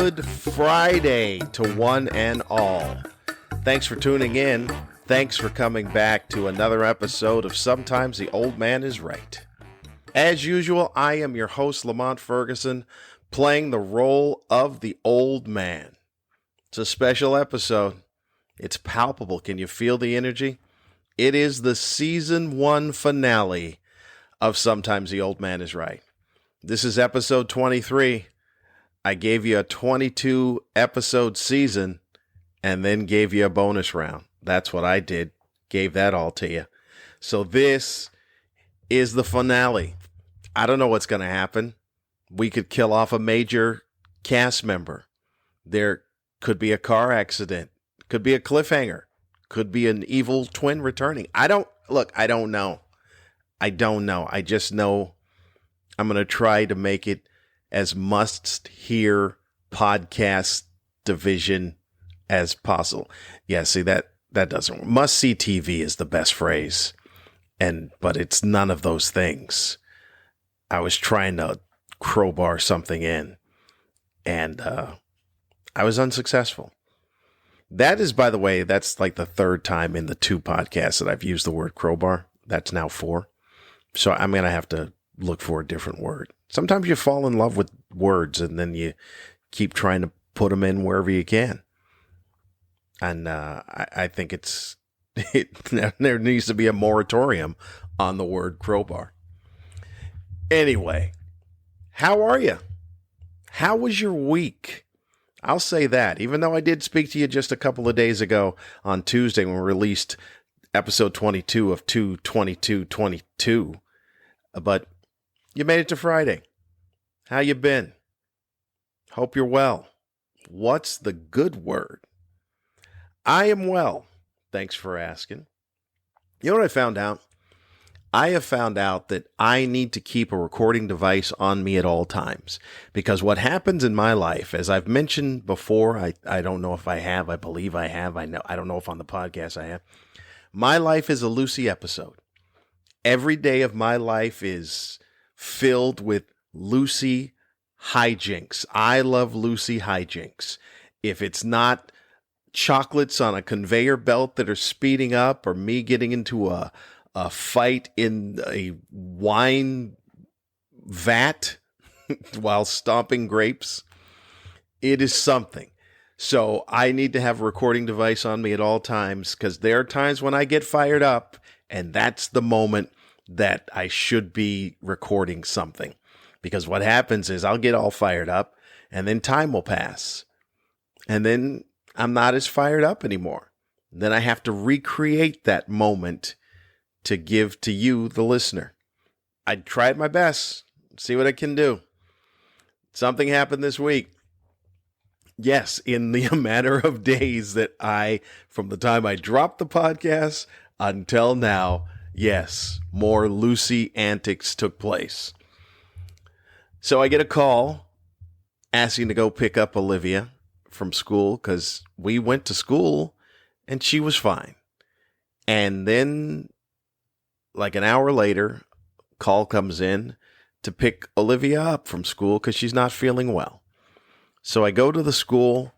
Good Friday to one and all. Thanks for tuning in. Thanks for coming back to another episode of Sometimes the Old Man is Right. As usual, I am your host, Lamont Ferguson, playing the role of the old man. It's a special episode. It's palpable. Can you feel the energy? It is the season 1 finale of Sometimes the Old Man is Right. This is episode 23. I gave you a 22 episode season and then gave you a bonus round. That's what I did. Gave that all to you. So this is the finale. I don't know what's going to happen. We could kill off a major cast member. There could be a car accident. Could be a cliffhanger. Could be an evil twin returning. I don't know. I just know I'm going to try to make it as must-hear podcast division as possible. Yeah, see, that doesn't work. Must-see TV is the best phrase, but it's none of those things. I was trying to crowbar something in, and I was unsuccessful. That is, by the way, that's like the third time in the 2 podcasts that I've used the word crowbar. That's now 4. So I'm going to have to look for a different word. Sometimes you fall in love with words and then you keep trying to put them in wherever you can. And I think there needs to be a moratorium on the word crowbar. Anyway, how are you? How was your week? I'll say that, even though I did speak to you just a couple of days ago on Tuesday when we released episode 22 of 2/22/22, but you made it to Friday. How you been? Hope you're well. What's the good word? I am well. Thanks for asking. You know what I found out? I have found out that I need to keep a recording device on me at all times, because what happens in my life, as I've mentioned before, I don't know if I have, I believe I have, I don't know if on the podcast I have. My life is a Lucy episode. Every day of my life is filled with Lucy hijinks. I love Lucy hijinks. If it's not chocolates on a conveyor belt that are speeding up, or me getting into a fight in a wine vat while stomping grapes, it is something. So I need to have a recording device on me at all times, because there are times when I get fired up, and that's the moment that I should be recording something. Because what happens is I'll get all fired up, and then time will pass, and then I'm not as fired up anymore. Then I have to recreate that moment to give to you, the listener. I tried my best. See what I can do. Something happened this week. Yes, in the matter of days that from the time I dropped the podcast until now, yes, more Lucy antics took place. So I get a call asking to go pick up Olivia from school, because we went to school and she was fine. And then, like an hour later, call comes in to pick Olivia up from school because she's not feeling well. So I go to the school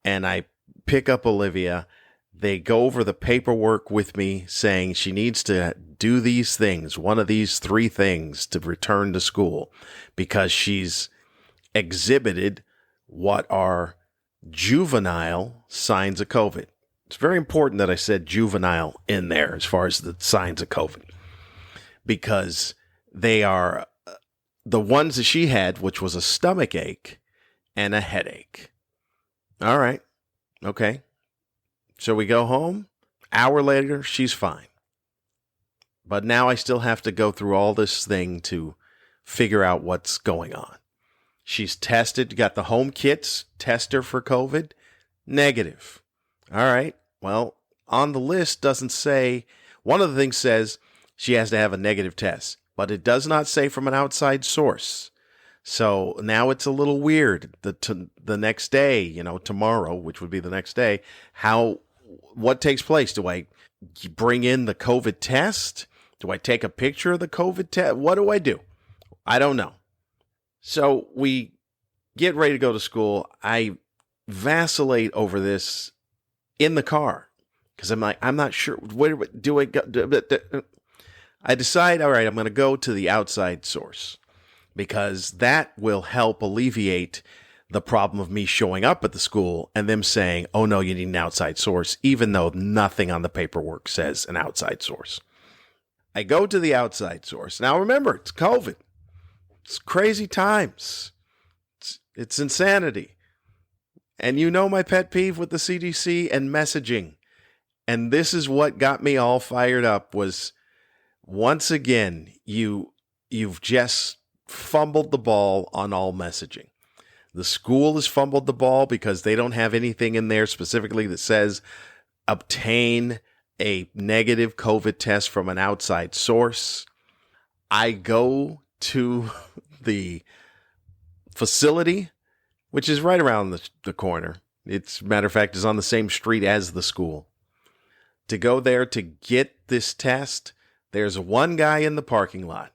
and I pick up Olivia. They go over the paperwork with me saying she needs to do these things, one of these 3 things, to return to school, because she's exhibited what are juvenile signs of COVID. It's very important that I said juvenile in there as far as the signs of COVID, because they are the ones that she had, which was a stomach ache and a headache. All right. Okay. So we go home. Hour later, she's fine. But now I still have to go through all this thing to figure out what's going on. She's tested, got the home kits, test her for COVID, negative. All right. Well, on the list doesn't say, one of the things says she has to have a negative test, but it does not say from an outside source. So now it's a little weird. The next day, tomorrow, which would be the next day, what takes place? Do I bring in the COVID test? Do I take a picture of the COVID test? What do I do? I don't know. So we get ready to go to school. I vacillate over this in the car because I'm like, I'm not sure. Where do I go? I decide, all right, I'm going to go to the outside source because that will help alleviate the problem of me showing up at the school and them saying, oh, no, you need an outside source, even though nothing on the paperwork says an outside source. I go to the outside source. Now, remember, it's COVID. It's crazy times. It's insanity. And you know my pet peeve with the CDC and messaging. And this is what got me all fired up was, once again, you've just fumbled the ball on all messaging. The school has fumbled the ball because they don't have anything in there specifically that says obtain a negative COVID test from an outside source. I go to the facility, which is right around the corner. It's, matter of fact, is on the same street as the school. To go there to get this test, there's one guy in the parking lot.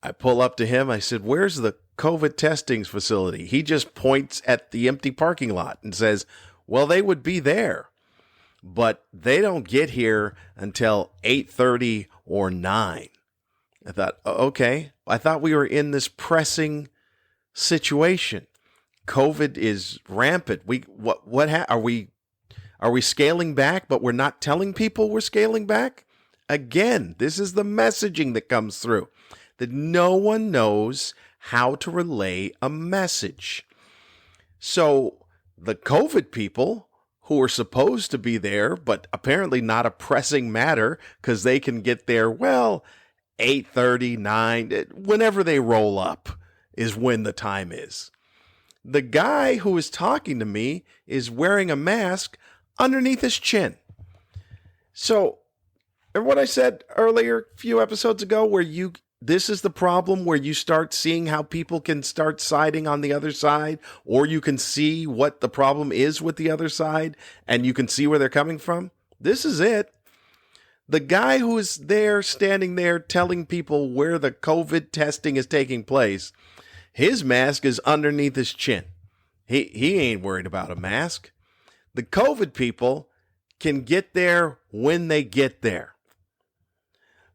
I pull up to him. I said, where's the COVID testing facility? He just points at the empty parking lot and says, well, they would be there, but they don't get here until 8:30 or 9. I thought, okay. I thought we were in this pressing situation. COVID is rampant. Are we scaling back, but we're not telling people we're scaling back? Again, this is the messaging that comes through, that no one knows how to relay a message. So the COVID people who are supposed to be there, but apparently not a pressing matter because they can get there, 8:30, 9, whenever they roll up is when the time is. The guy who is talking to me is wearing a mask underneath his chin. So, remember what I said earlier, a few episodes ago, where this is the problem where you start seeing how people can start siding on the other side, or you can see what the problem is with the other side, and you can see where they're coming from? This is it. The guy who is there, standing there, telling people where the COVID testing is taking place, his mask is underneath his chin. He ain't worried about a mask. The COVID people can get there when they get there.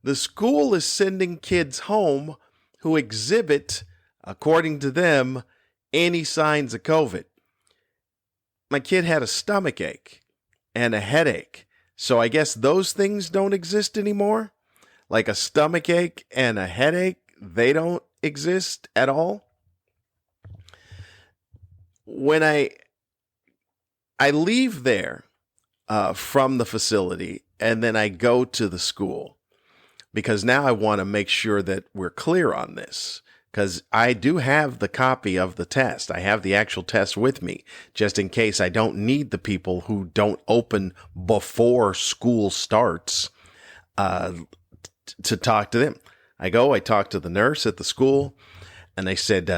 The school is sending kids home who exhibit, according to them, any signs of COVID. My kid had a stomach ache and a headache. So I guess those things don't exist anymore. Like a stomach ache and a headache, they don't exist at all. When I leave there from the facility and then I go to the school, because now I want to make sure that we're clear on this, because I do have the copy of the test. I have the actual test with me, just in case I don't need the people who don't open before school starts to talk to them. I talk to the nurse at the school, and they said,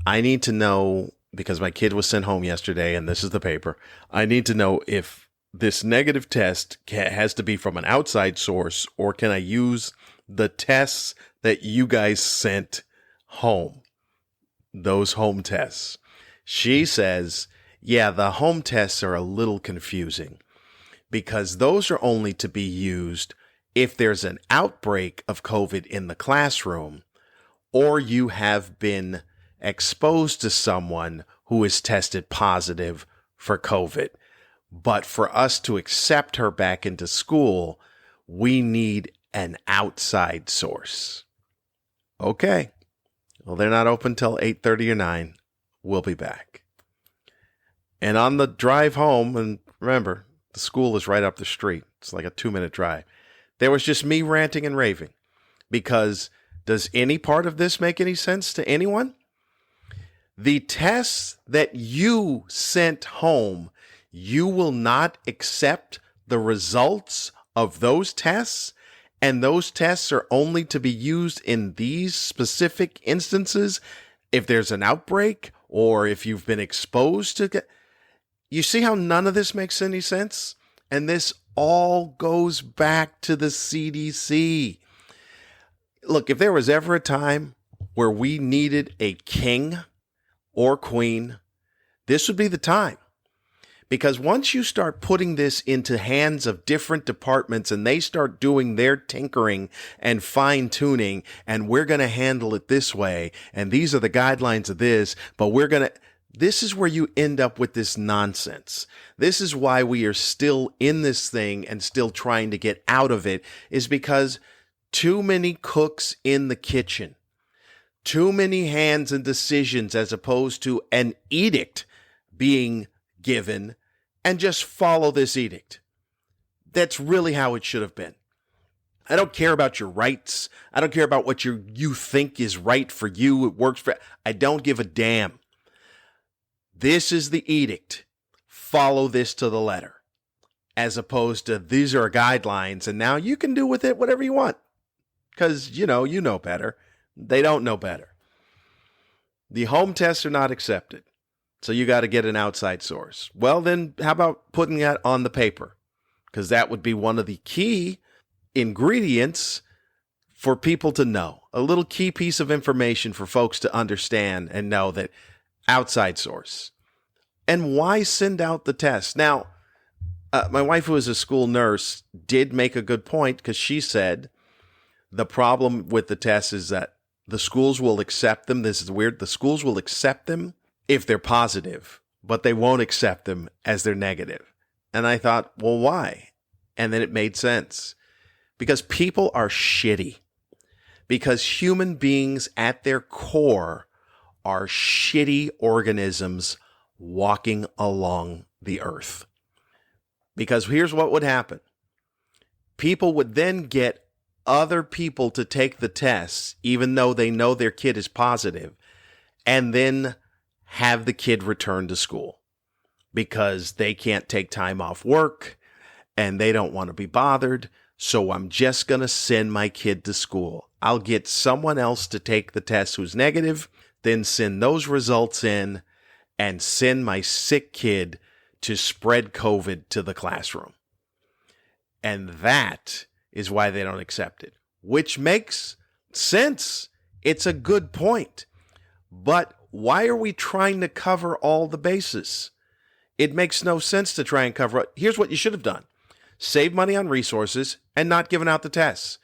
I need to know, because my kid was sent home yesterday, and this is the paper, I need to know if this negative test has to be from an outside source, or can I use the tests that you guys sent home, those home tests? She says, yeah, the home tests are a little confusing because those are only to be used if there's an outbreak of COVID in the classroom, or you have been exposed to someone who is tested positive for COVID. But for us to accept her back into school, we need an outside source. Okay. Well, they're not open till 8:30 or 9. We'll be back. And on the drive home, and remember, the school is right up the street. It's like a 2-minute drive. There was just me ranting and raving. Because does any part of this make any sense to anyone? The tests that you sent home, you will not accept the results of those tests, and those tests are only to be used in these specific instances if there's an outbreak or if you've been exposed to. You see how none of this makes any sense? And this all goes back to the CDC. Look, if there was ever a time where we needed a king, or queen, this would be the time. Because once you start putting this into hands of different departments and they start doing their tinkering and fine tuning, and we're going to handle it this way, and these are the guidelines of this, but this is where you end up with this nonsense. This is why we are still in this thing and still trying to get out of it, is because too many cooks in the kitchen, too many hands and decisions, as opposed to an edict being given, and just follow this edict. That's really how it should have been. I don't care about your rights. I don't care about what you think is right for you. It works for. I don't give a damn. This is the edict. Follow this to the letter. As opposed to these are guidelines and now you can do with it whatever you want. Because, you know better. They don't know better. The home tests are not accepted. So you got to get an outside source. Well, then how about putting that on the paper? Because that would be one of the key ingredients for people to know. A little key piece of information for folks to understand and know that outside source. And why send out the test? Now, my wife, who is a school nurse, did make a good point because she said the problem with the test is that the schools will accept them. This is weird. The schools will accept them if they're positive, but they won't accept them as they're negative. And I thought, well, why? And then it made sense. Because people are shitty. Because human beings at their core are shitty organisms walking along the earth. Because here's what would happen. People would then get other people to take the tests, even though they know their kid is positive, and then have the kid return to school because they can't take time off work and they don't want to be bothered. So I'm just going to send my kid to school. I'll get someone else to take the test who's negative, then send those results in and send my sick kid to spread COVID to the classroom. And that is why they don't accept it, which makes sense. It's a good point. But why are we trying to cover all the bases? It makes no sense to try and cover it. Here's what you should have done. Save money on resources and not given out the tests.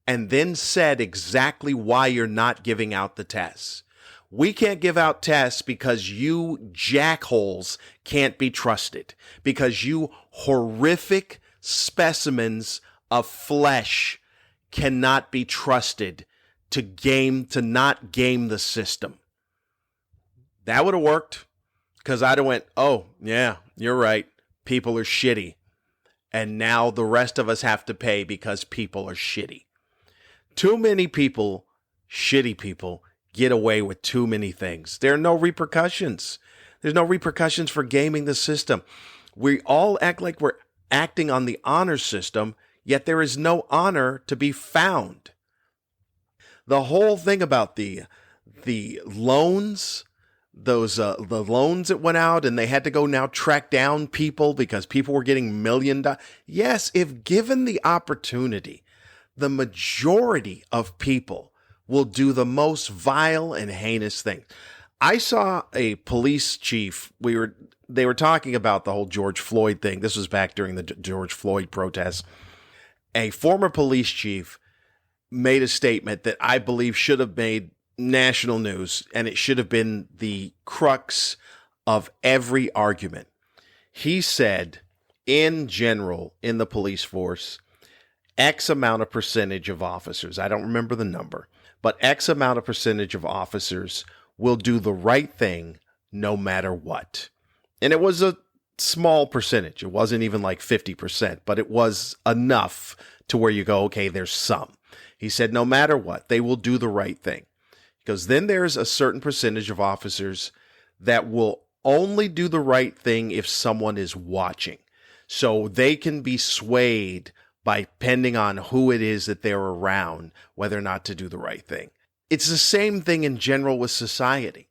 And then said exactly why you're not giving out the tests. We can't give out tests because you jackholes can't be trusted. Because you horrific specimens of flesh cannot be trusted to not game the system. That would have worked because I'd have went, oh, yeah, you're right. People are shitty. And now the rest of us have to pay because people are shitty. Too many people, shitty people, get away with too many things. There are no repercussions. There's no repercussions for gaming the system. We all act like we're acting on the honor system, yet there is no honor to be found. The whole thing about the loans, the loans that went out and they had to go now track down people because people were getting $1 million. Yes, if given the opportunity, the majority of people will do the most vile and heinous things. I saw a police chief. They were talking about the whole George Floyd thing. This was back during the George Floyd protests. A former police chief made a statement that I believe should have made national news, and it should have been the crux of every argument. He said, in general, in the police force, X amount of percentage of officers, I don't remember the number, but X amount of percentage of officers will do the right thing no matter what. And it was a small percentage. It wasn't even like 50%, but it was enough to where you go, okay, there's some. He said, no matter what, they will do the right thing. Because then there's a certain percentage of officers that will only do the right thing if someone is watching. So they can be swayed by depending on who it is that they're around, whether or not to do the right thing. It's the same thing in general with society.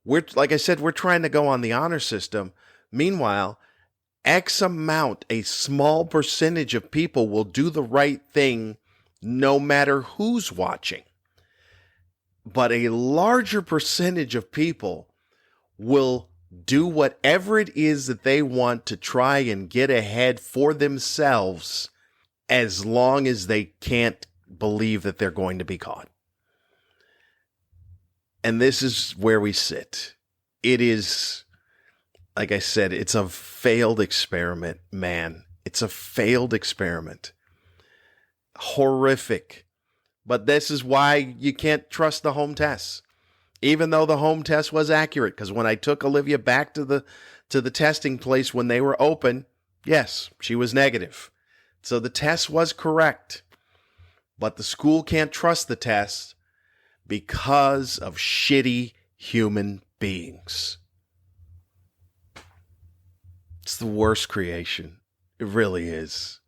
Like I said, we're trying to go on the honor system. Meanwhile, X amount, a small percentage of people will do the right thing no matter who's watching. But a larger percentage of people will do whatever it is that they want to try and get ahead for themselves as long as they can't believe that they're going to be caught. And this is where we sit. It is, like I said, it's a failed experiment, man. It's a failed experiment. Horrific. But this is why you can't trust the home tests. Even though the home test was accurate, because when I took Olivia back to the testing place when they were open, yes, she was negative. So the test was correct. But the school can't trust the test because of shitty human beings. It's the worst creation. It really is.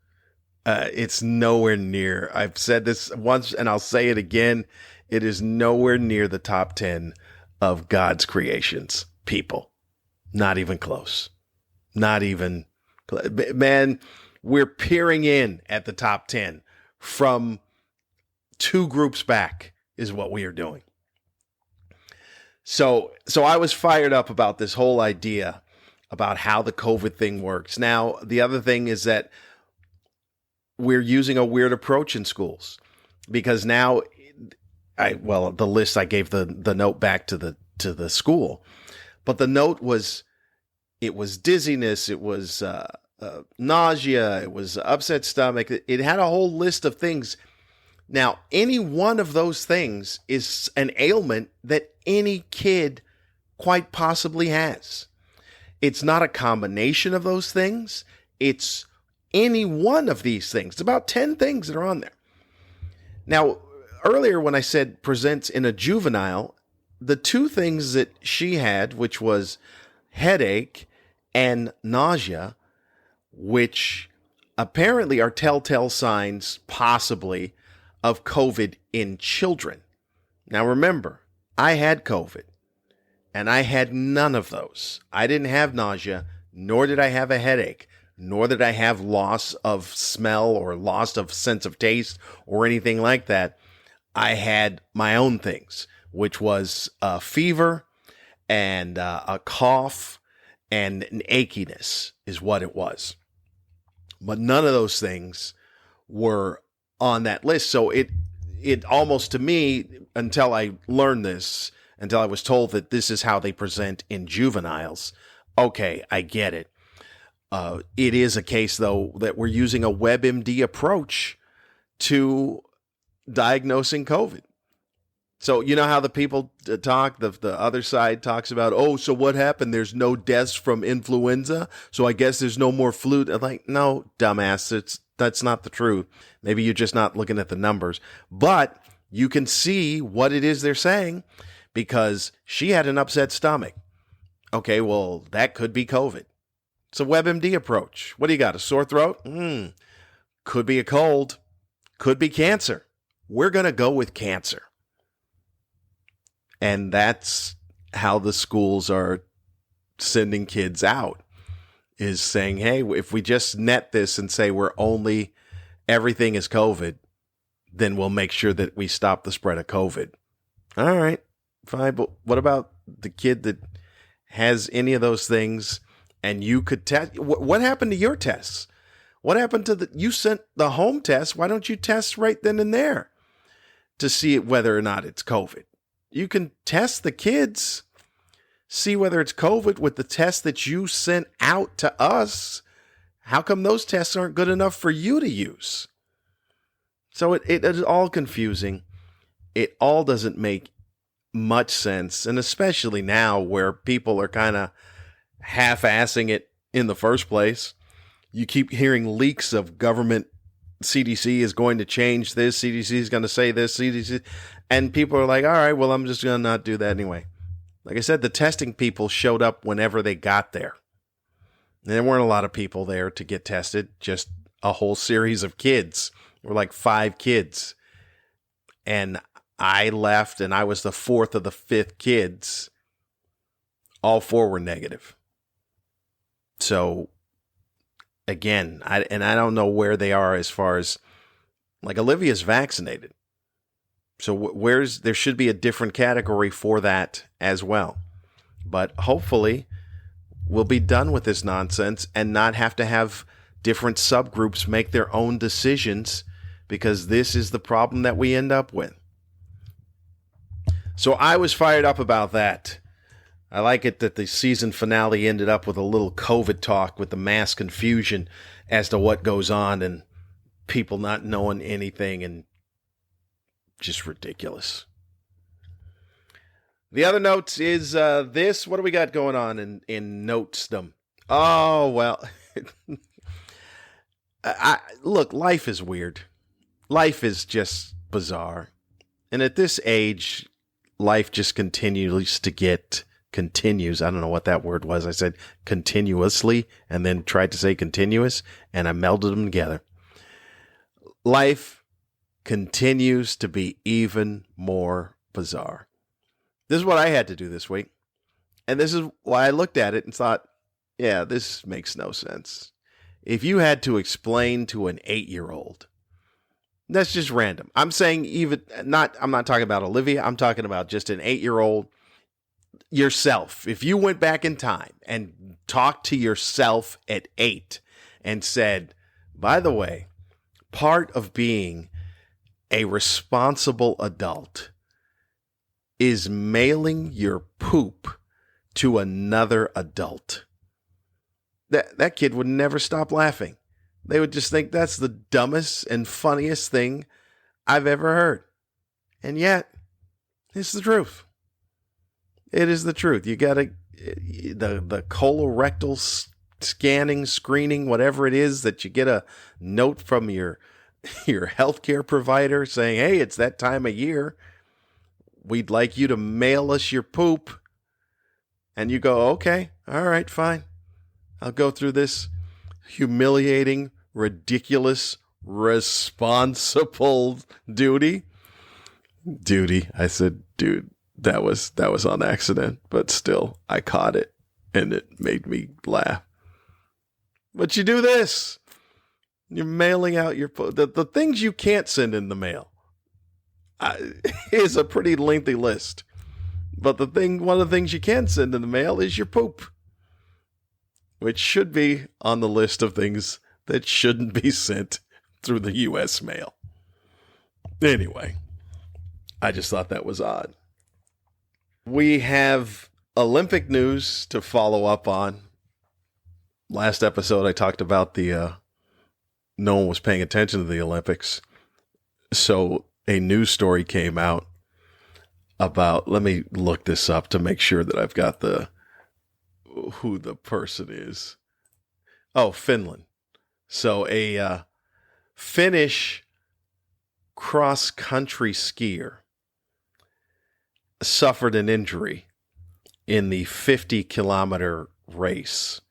It's nowhere near. I've said this once and I'll say it again. It is nowhere near the top 10 of God's creations, people. Not even close. Not even. Man, we're peering in at the top 10 from 2 groups back is what we are doing. So I was fired up about this whole idea about how the COVID thing works. Now, the other thing is that we're using a weird approach in schools because now the list I gave the note back to the school, but the note was, it was dizziness, it was nausea, it was upset stomach. It had a whole list of things. Now, any one of those things is an ailment that any kid quite possibly has. It's not a combination of those things. It's any one of these things. It's about 10 things that are on there. Now, earlier when I said presents in a juvenile, the 2 things that she had, which was headache and nausea, which apparently are telltale signs, possibly, of COVID in children. Now remember, I had COVID, and I had none of those. I didn't have nausea, nor did I have a headache, nor did I have loss of smell or loss of sense of taste or anything like that. I had my own things, which was a fever and a cough and an achiness is what it was. But none of those things were on that list. So it almost, to me, until I learned this, until I was told that this is how they present in juveniles, okay, I get it. It is a case, though, that we're using a WebMD approach to diagnosing COVID. So you know how the people talk, the other side talks about, oh, so what happened? There's no deaths from influenza, so I guess there's no more flu. I'm like, no, dumbass, that's not the truth. Maybe you're just not looking at the numbers. But you can see what it is they're saying because she had an upset stomach. Okay, well, that could be COVID. It's a WebMD approach. What do you got, a sore throat? Could be a cold. Could be cancer. We're going to go with cancer. And that's how the schools are sending kids out, is saying, hey, if we just net this and say everything is COVID, then we'll make sure that we stop the spread of COVID. All right, fine. But what about the kid that has any of those things and you could test? What happened to your tests? What happened to you sent the home test? Why don't you test right then and there to see whether or not it's COVID? You can test the kids, see whether it's COVID with the test that you sent out to us. How come those tests aren't good enough for you to use? So it is all confusing. It all doesn't make much sense. And especially now where people are kind of half-assing it in the first place. You keep hearing leaks of government. CDC is going to change this. CDC is going to say this. CDC. And people are like, all right, well, I'm just going to not do that anyway. Like I said, the testing people showed up whenever they got there. There weren't a lot of people there to get tested, just a whole series of kids. There were like 5 kids. And I left, and I was the 4th of the 5th kids. All 4 were negative. So, again, I don't know where they are as far as, like, Olivia's vaccinated. So there should be a different category for that as well. But hopefully we'll be done with this nonsense and not have to have different subgroups make their own decisions, because this is the problem that we end up with. So I was fired up about that. I like it that the season finale ended up with a little COVID talk with the mass confusion as to what goes on and people not knowing anything, and just ridiculous. The other notes is this. What do we got going on in notesdom? Oh, well, look, life is weird. Life is just bizarre. And at this age, life just continues. I don't know what that word was. I said continuously and then tried to say continuous, and I melded them together. Life continues to be even more bizarre. This is what I had to do this week. And this is why I looked at it and thought, yeah, this makes no sense. If you had to explain to an 8-year-old, that's just random. I'm saying I'm not talking about Olivia. I'm talking about just an 8-year-old yourself. If you went back in time and talked to yourself at 8 and said, by the way, part of being a responsible adult is mailing your poop to another adult, that kid would never stop laughing. They would just think that's the dumbest and funniest thing I've ever heard. And yet, it's the truth. It is the truth. You got to, the colorectal scanning, screening, whatever it is, that you get a note from your healthcare provider saying, hey, it's that time of year. We'd like you to mail us your poop. And you go, okay, all right, fine. I'll go through this humiliating, ridiculous, responsible duty. I said, dude, that was on accident, but still, I caught it, and it made me laugh. But you do this. You're mailing out the things you can't send in the mail. Is a pretty lengthy list. But one of the things you can send in the mail is your poop, which should be on the list of things that shouldn't be sent through the U.S. mail. Anyway, I just thought that was odd. We have Olympic news to follow up on. Last episode, I talked about no one was paying attention to the Olympics. So a news story came out about, let me look this up to make sure that I've got who the person is. Oh, Finland. So a Finnish cross-country skier suffered an injury in the 50-kilometer race.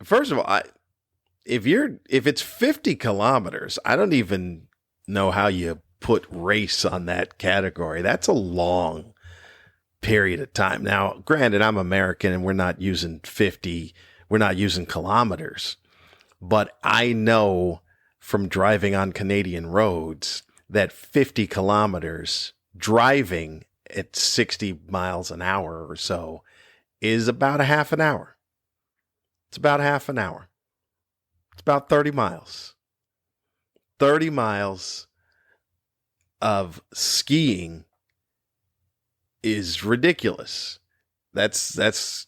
First of all, if it's 50 kilometers, I don't even know how you put race on that category. That's a long period of time. Now, granted, I'm American and we're not using 50, we're not using kilometers, but I know from driving on Canadian roads that 50 kilometers driving at 60 miles an hour or so is about a half an hour. It's about half an hour. It's about 30 miles. 30 miles of skiing is ridiculous. That's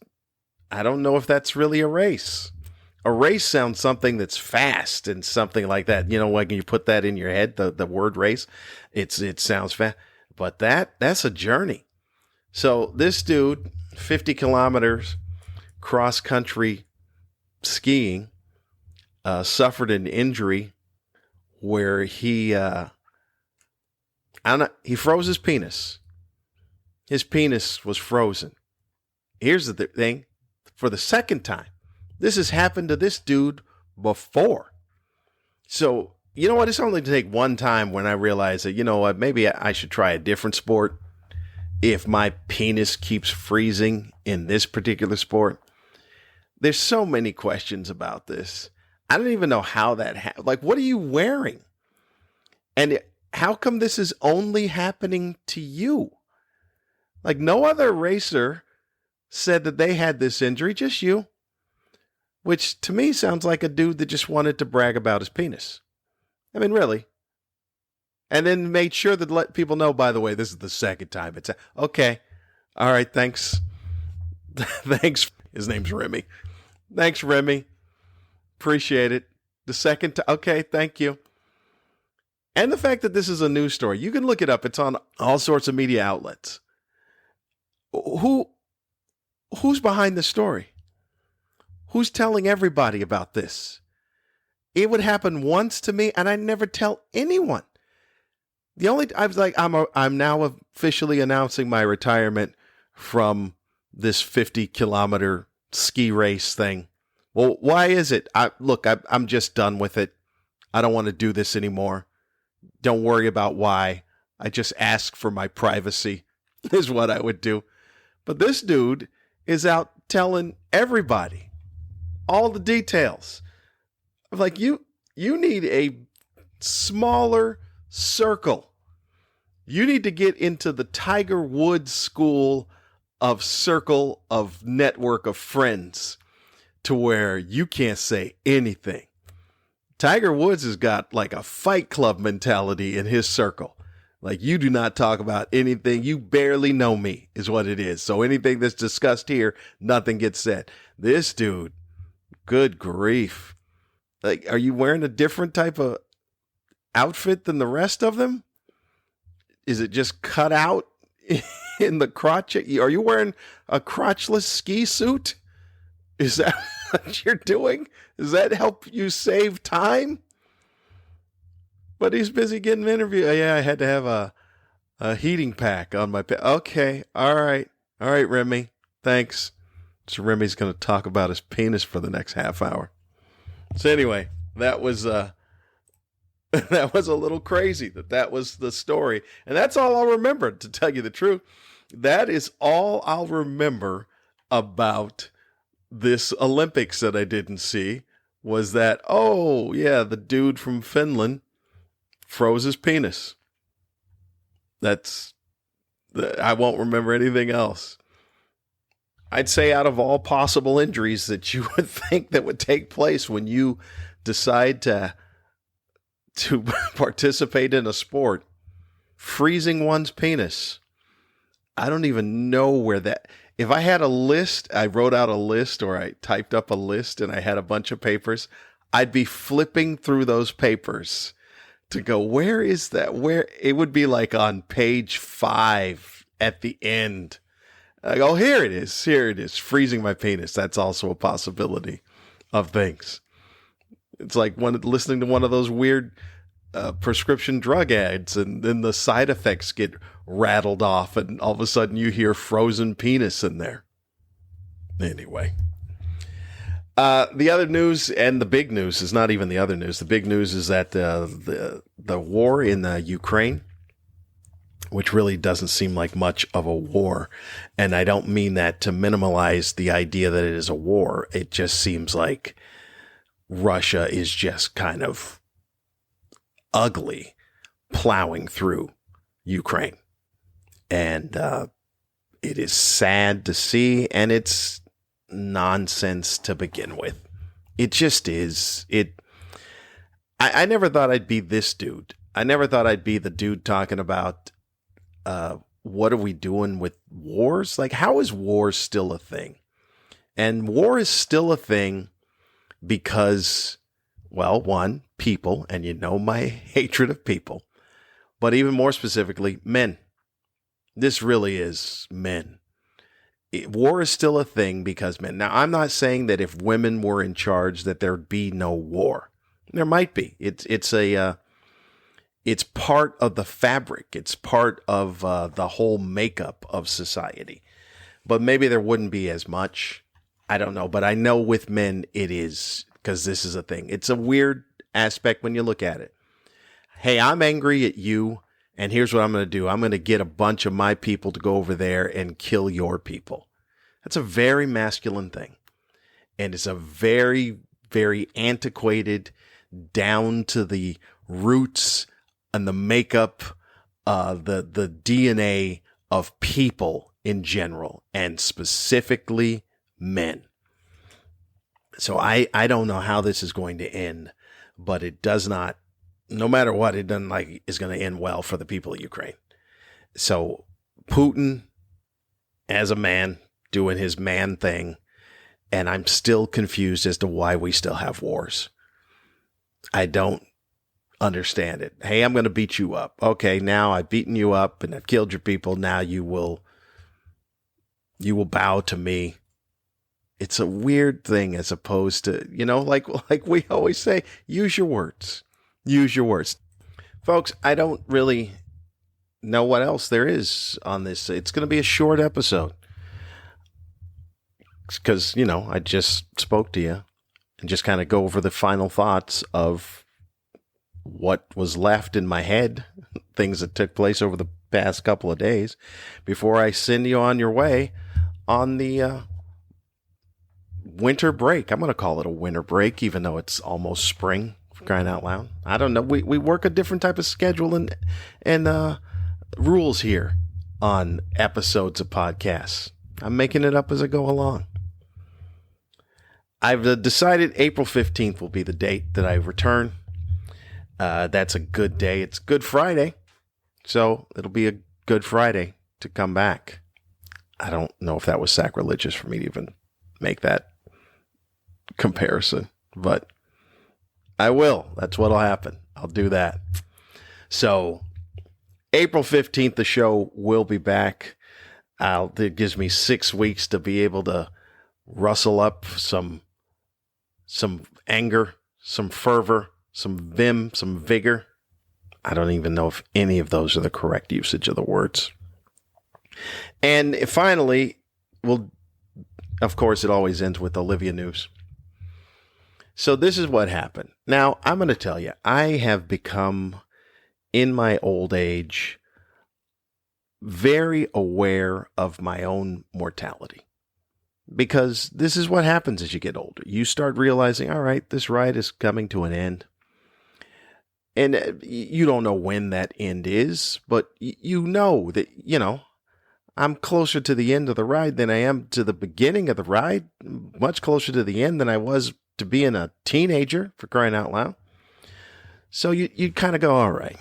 I don't know if that's really a race. A race sounds something that's fast and something like that. You know, like when you put that in your head, the word race, it sounds fast. But that's a journey. So this dude, 50 kilometers cross country skiing, suffered an injury where he froze his penis. His penis was frozen. Here's the thing. For the second time, this has happened to this dude before. So, you know what? It's only to take one time when I realize that, you know what, maybe I should try a different sport if my penis keeps freezing in this particular sport. There's so many questions about this. I don't even know how that happened. Like, what are you wearing? And how come this is only happening to you? Like, no other racer said that they had this injury, just you, which to me sounds like a dude that just wanted to brag about his penis. I mean, really. And then made sure to let people know, by the way, this is the second time it's okay. All right, thanks. Thanks. His name's Remy. Thanks, Remy. Appreciate it. The second time. Okay, thank you. And the fact that this is a news story, you can look it up. It's on all sorts of media outlets. Who's behind the story? Who's telling everybody about this? It would happen once to me, and I never tell anyone. I was like, I'm now officially announcing my retirement from this 50-kilometer ski race thing. Well, why is it? I'm just done with it. I don't want to do this anymore. Don't worry about why. I just ask for my privacy is what I would do. But this dude is out telling everybody all the details. I'm like, you need a smaller circle. You need to get into the Tiger Woods school of circle of network of friends to where you can't say anything. Tiger Woods has got like a Fight Club mentality in his circle. Like, you do not talk about anything. You barely know me is what it is. So anything that's discussed here, nothing gets said. This dude, good grief. Like, are you wearing a different type of outfit than the rest of them? Is it just cut out in the crotch? Are you wearing a crotchless ski suit? Is that what you're doing? Does that help you save time? But he's busy getting an interview. Yeah, I had to have a heating pack on my Okay, all right, Remy. Thanks. So Remy's going to talk about his penis for the next half hour. So anyway, that was a little crazy that was the story. And that's all I'll remember, to tell you the truth. That is all I'll remember about this Olympics that I didn't see, was that, oh, yeah, the dude from Finland froze his penis. I won't remember anything else. I'd say out of all possible injuries that you would think that would take place when you decide to participate in a sport, freezing one's penis. I don't even know where that... If I had a list, I wrote out a list, or I typed up a list and I had a bunch of papers, I'd be flipping through those papers to go, where is that? Where it would be like on page 5 at the end. I go, here it is, freezing my penis. That's also a possibility of things. It's like listening to one of those weird prescription drug ads, and then the side effects get rattled off, and all of a sudden you hear frozen penis in there. Anyway. The other news, and the big news, is not even the other news. The big news is that the war in Ukraine, which really doesn't seem like much of a war, and I don't mean that to minimize the idea that it is a war. It just seems like Russia is just kind of ugly plowing through Ukraine. And it is sad to see, and it's nonsense to begin with. It just is. I never thought I'd be this dude. I never thought I'd be the dude talking about what are we doing with wars? Like, how is war still a thing? And war is still a thing because, well, one, people, and you know my hatred of people, but even more specifically, men. This really is men. War is still a thing because men. Now, I'm not saying that if women were in charge that there'd be no war. There might be. It's part of the fabric. It's part of the whole makeup of society. But maybe there wouldn't be as much. I don't know. But I know with men it is, because this is a thing. It's a weird aspect when you look at it. Hey, I'm angry at you, and here's what I'm going to do. I'm going to get a bunch of my people to go over there and kill your people. That's a very masculine thing. And it's a very, very antiquated, down to the roots and the makeup, the DNA of people in general, and specifically men. So I don't know how this is going to end, but it does not, no matter what, it doesn't like is going to end well for the people of Ukraine. So Putin, as a man, doing his man thing, and I'm still confused as to why we still have wars. I don't understand it. Hey, I'm going to beat you up. Okay, now I've beaten you up and I've killed your people. Now you will bow to me. It's a weird thing as opposed to, like we always say, use your words. Use your words. Folks, I don't really know what else there is on this. It's going to be a short episode because, I just spoke to you and just kind of go over the final thoughts of what was left in my head, things that took place over the past couple of days before I send you on your way on the winter break. I'm going to call it a winter break, even though it's almost spring, for crying out loud. I don't know. We work a different type of schedule and rules here on episodes of podcasts. I'm making it up as I go along. I've decided April 15th will be the date that I return. That's a good day. It's Good Friday. So it'll be a Good Friday to come back. I don't know if that was sacrilegious for me to even make that comparison, but I will. That's what'll happen. I'll do that. So April 15th, the show will be back. It gives me 6 weeks to be able to rustle up some anger, some fervor, some vim, some vigor. I don't even know if any of those are the correct usage of the words. And finally, of course, it always ends with Olivia news. So this is what happened. Now, I'm going to tell you, I have become, in my old age, very aware of my own mortality. Because this is what happens as you get older. You start realizing, all right, this ride is coming to an end. And you don't know when that end is, but you know that, I'm closer to the end of the ride than I am to the beginning of the ride. Much closer to the end than I was to being a teenager, for crying out loud. So you kind of go, all right.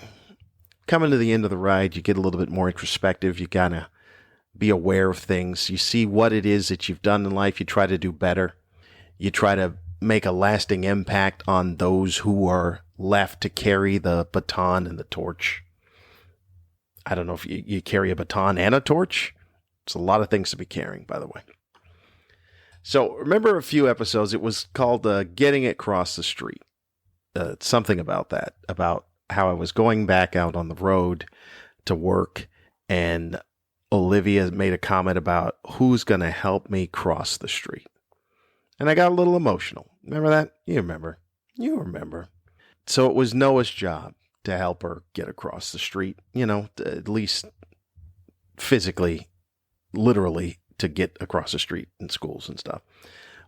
Coming to the end of the ride, you get a little bit more introspective. You kind of be aware of things. You see what it is that you've done in life. You try to do better. You try to make a lasting impact on those who are left to carry the baton and the torch. I don't know if you carry a baton and a torch. It's a lot of things to be carrying, by the way. So remember a few episodes, it was called Getting It Across the Street. Something about that, about how I was going back out on the road to work, and Olivia made a comment about who's going to help me cross the street. And I got a little emotional. Remember that? You remember. So it was Noah's job to help her get across the street, at least physically, literally, to get across the street in schools and stuff.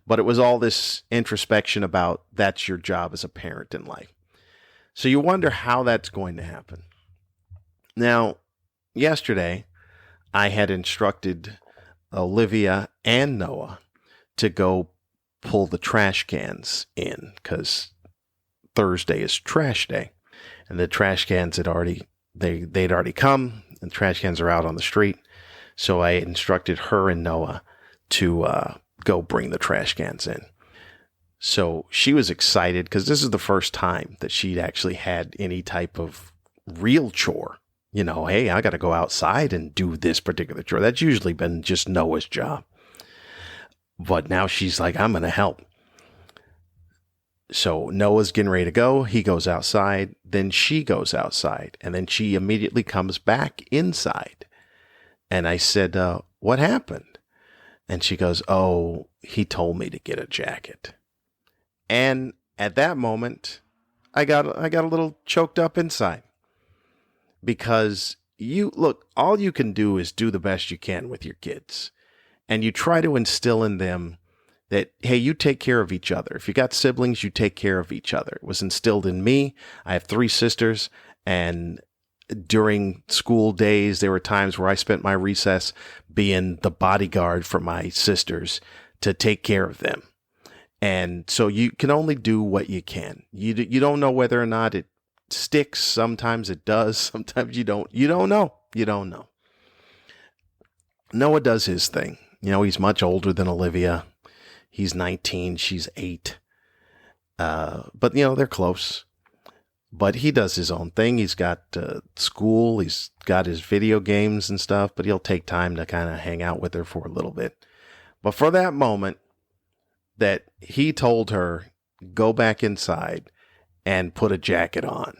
But it was all this introspection about that's your job as a parent in life. So you wonder how that's going to happen. Now, yesterday, I had instructed Olivia and Noah to go pull the trash cans in because Thursday is trash day. And the trash cans they'd already come, and trash cans are out on the street. So I instructed her and Noah to go bring the trash cans in. So she was excited because this is the first time that she'd actually had any type of real chore. Hey, I got to go outside and do this particular chore. That's usually been just Noah's job. But now she's like, I'm going to help. So Noah's getting ready to go. He goes outside. Then she goes outside. And then she immediately comes back inside. And I said, what happened? And she goes, oh, he told me to get a jacket. And at that moment, I got a little choked up inside. Because all you can do is do the best you can with your kids. And you try to instill in them that, hey, you take care of each other. If you got siblings, you take care of each other. It was instilled in me. I have 3 sisters, and during school days, there were times where I spent my recess being the bodyguard for my sisters to take care of them. And so you can only do what you can. You don't know whether or not it sticks. Sometimes it does. Sometimes you don't. You don't know. You don't know. Noah does his thing. He's much older than Olivia. He's 19. She's 8. But, they're close. But he does his own thing. He's got school. He's got his video games and stuff. But he'll take time to kind of hang out with her for a little bit. But for that moment that he told her, go back inside and put a jacket on,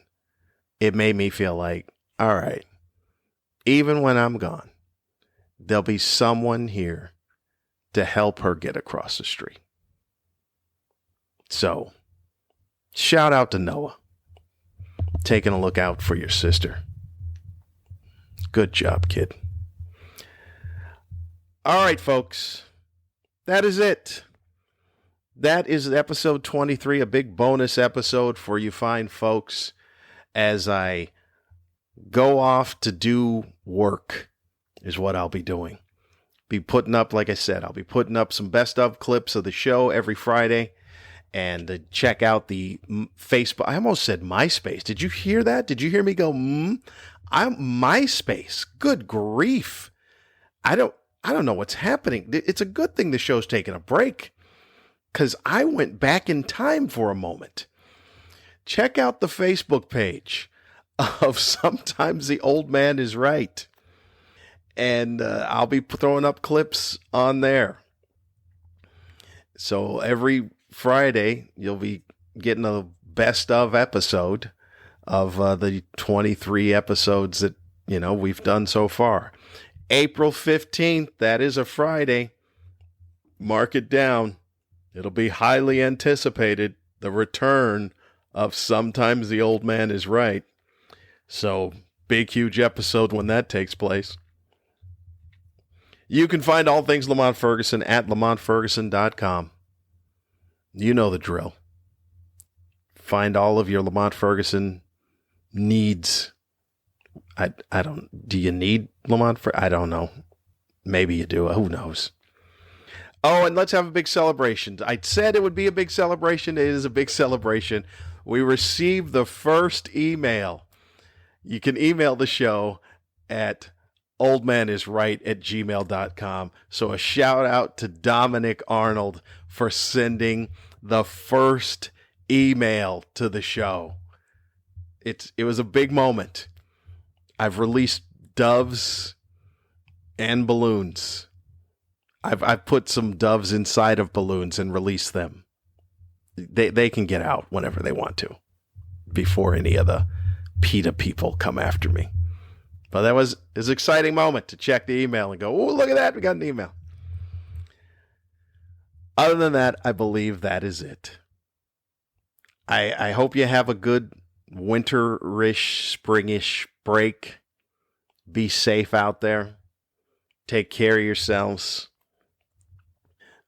it made me feel like, all right, even when I'm gone, there'll be someone here to help her get across the street. So, shout out to Noah. Taking a look out for your sister. Good job, kid. All right, folks. That is it. That is episode 23, a big bonus episode for you fine folks as I go off to do work is what I'll be doing. Be putting up, like I said, I'll be putting up some best of clips of the show every Friday. And check out the Facebook. I almost said MySpace. Did you hear that? Did you hear me go, I'm MySpace. Good grief. I don't know what's happening. It's a good thing the show's taking a break because I went back in time for a moment. Check out the Facebook page of Sometimes the Old Man is Right. And I'll be throwing up clips on there. So every Friday, you'll be getting a best of episode of the 23 episodes that, we've done so far. April 15th, that is a Friday. Mark it down. It'll be highly anticipated. The return of Sometimes the Old Man is Right. So, big, huge episode when that takes place. You can find all things Lamont Ferguson at lamontferguson.com. You know the drill. Find all of your Lamont Ferguson needs. Do you need Lamont Ferguson? I don't know. Maybe you do. Who knows? Oh, and let's have a big celebration. I said it would be a big celebration. It is a big celebration. We received the first email. You can email the show at oldmanisright@gmail.com. So a shout out to Dominic Arnold for sending the first email to the show. It was a big moment. I've released doves and balloons. I've put some doves inside of balloons and released them. They can get out whenever they want to before any of the PETA people come after me. But that was an exciting moment to check the email and go, oh, look at that. We got an email. Other than that, I believe that is it. I hope you have a good winterish, springish break. Be safe out there. Take care of yourselves.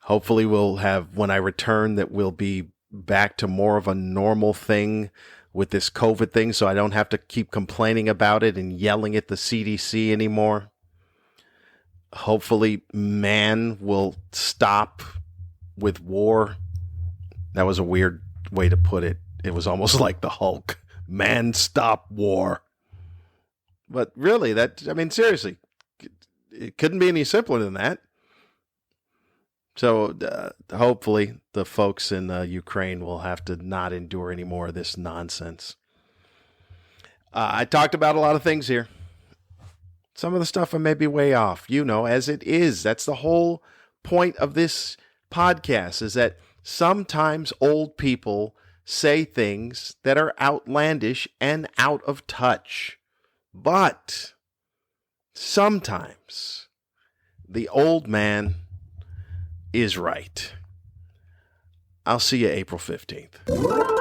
Hopefully we'll have, when I return, that we'll be back to more of a normal thing with this COVID thing, so I don't have to keep complaining about it and yelling at the CDC anymore. Hopefully man will stop with war. That was a weird way to put it. It was almost like the Hulk. Man, stop war. But really, seriously, it couldn't be any simpler than that. So hopefully the folks in Ukraine will have to not endure any more of this nonsense. I talked about a lot of things here. Some of the stuff I may be way off, as it is. That's the whole point of this podcast, is that sometimes old people say things that are outlandish and out of touch. But sometimes the old man is right. I'll see you April 15th.